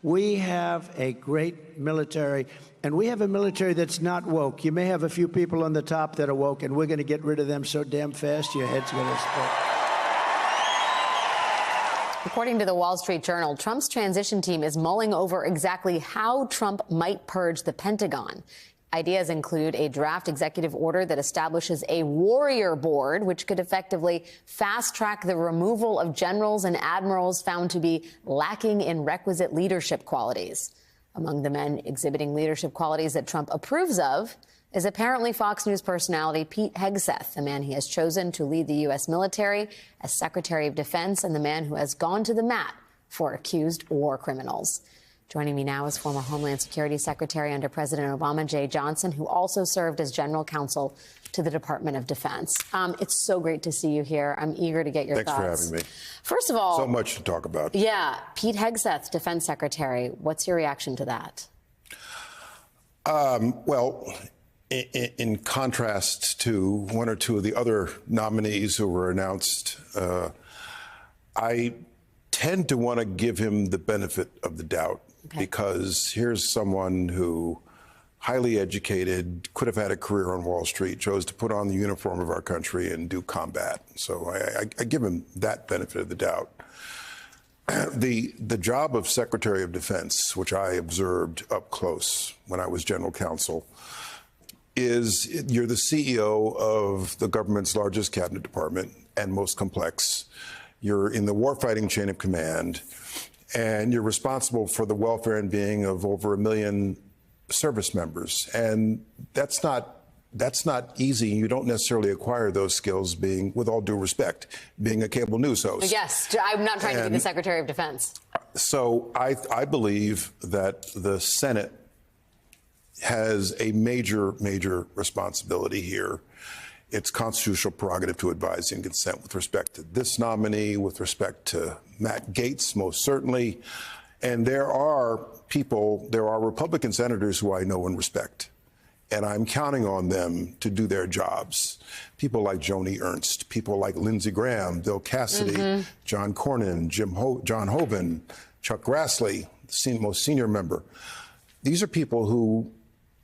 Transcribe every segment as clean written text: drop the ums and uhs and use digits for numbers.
We have a great military, and we have a military that's not woke. You may have a few people on the top that are woke, and we're going to get rid of them so damn fast your head's going to split. According to the Wall Street Journal, Trump's transition team is mulling over exactly how Trump might purge the Pentagon. Ideas include a draft executive order that establishes a warrior board, which could effectively fast-track the removal of generals and admirals found to be lacking in requisite leadership qualities. Among the men exhibiting leadership qualities that Trump approves of is apparently Fox News personality Pete Hegseth, the man he has chosen to lead the U.S. military as Secretary of Defense and the man who has gone to the mat for accused war criminals. Joining me now is former Homeland Security Secretary under President Obama, Jeh Johnson, who also served as General Counsel to the Department of Defense. It's so great to see you here. I'm eager to get your thoughts. Thanks for having me. First of all, so much to talk about. Yeah, Pete Hegseth, Defense Secretary. What's your reaction to that? Well, in contrast to one or two of the other nominees who were announced, I tend to want to give him the benefit of the doubt. Okay. Because here's someone who, highly educated, could have had a career on Wall Street, chose to put on the uniform of our country and do combat. So I give him that benefit of the doubt. The job of Secretary of Defense, which I observed up close when I was General Counsel, is you're the CEO of the government's largest cabinet department and most complex. You're in the warfighting chain of command, and you're responsible for the welfare and being of over 1 million service members. And that's not easy. You don't necessarily acquire those skills being, with all due respect, being a cable news host. Yes, I'm not trying to be the Secretary of Defense. So I believe that the Senate has a major responsibility here. It's constitutional prerogative to advise and consent with respect to this nominee, with respect to Matt Gaetz, most certainly. And there are Republican senators who I know and respect, and I'm counting on them to do their jobs. People like Joni Ernst, people like Lindsey Graham, Bill Cassidy, John Cornyn, John Hoeven, Chuck Grassley, the most senior member. These are people who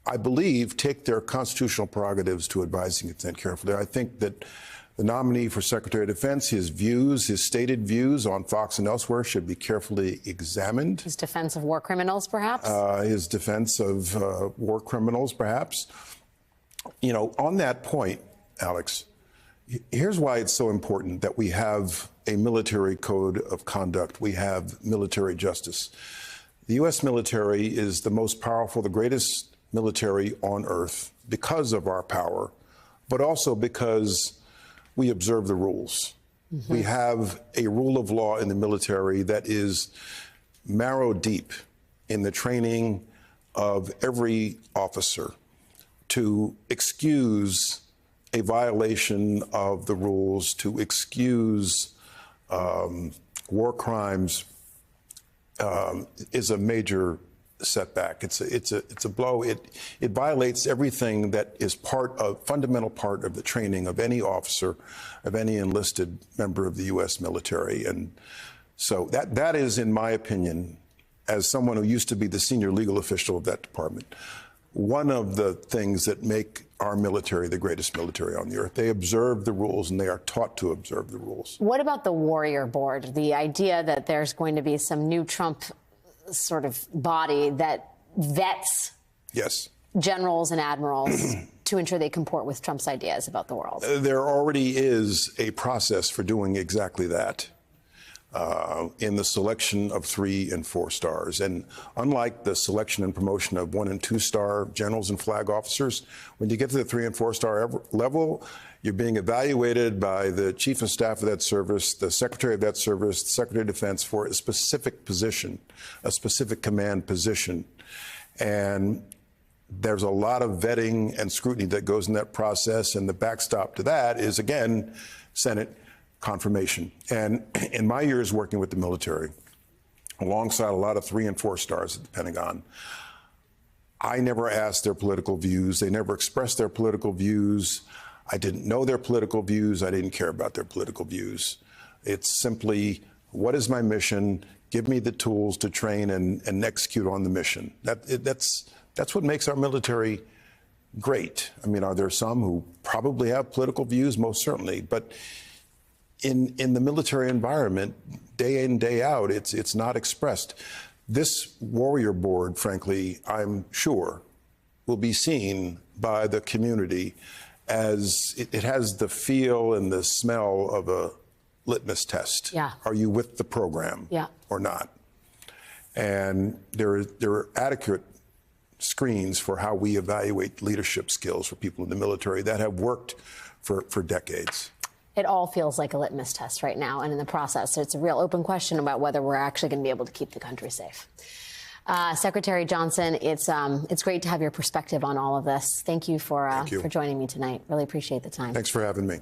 I believe take their constitutional prerogatives to advise and consent carefully. I think that the nominee for Secretary of Defense, his stated views on Fox and elsewhere should be carefully examined. His defense of war criminals, perhaps? His defense of war criminals, perhaps. You know, on that point, Alex, here's why it's so important that we have a military code of conduct. We have military justice. The U.S. military is the most powerful, the greatest military on earth because of our power, but also because we observe the rules. We have a rule of law in the military that is marrow deep in the training of every officer to excuse a violation of the rules, to excuse war crimes is a major setback. It's a blow. It violates everything that is fundamental part of the training of any officer, of any enlisted member of the U.S. military. And so that is, in my opinion, as someone who used to be the senior legal official of that department, one of the things that make our military the greatest military on the earth. They observe the rules, and they are taught to observe the rules. What about the warrior board? The idea that there's going to be some new Trump sort of body that vets generals and admirals to ensure they comport with Trump's ideas about the world. There already is a process for doing exactly that in the selection of 3 and 4 stars. And unlike the selection and promotion of 1 and 2 star generals and flag officers, when you get to the 3 and 4 star level, you're being evaluated by the chief of staff of that service, the secretary of that service, the secretary of defense for a specific position, a specific command position. And there's a lot of vetting and scrutiny that goes in that process. And the backstop to that is, again, Senate confirmation. And in my years working with the military, alongside a lot of 3 and 4 stars at the Pentagon, I never asked their political views. They never expressed their political views. I didn't know their political views. I didn't care about their political views. It's simply, what is my mission? Give me the tools to train and execute on the mission. That's what makes our military great. I mean, are there some who probably have political views? Most certainly. But in the military environment, day in, day out, it's not expressed. This warrior board, frankly, I'm sure, will be seen by the community as it has the feel and the smell of a litmus test. Yeah. Are you with the program or not? And there are adequate screens for how we evaluate leadership skills for people in the military that have worked for decades. It all feels like a litmus test right now, and in the process, it's a real open question about whether we're actually going to be able to keep the country safe. Secretary Johnson, it's great to have your perspective on all of this. Thank you for joining me tonight. Really appreciate the time. Thanks for having me.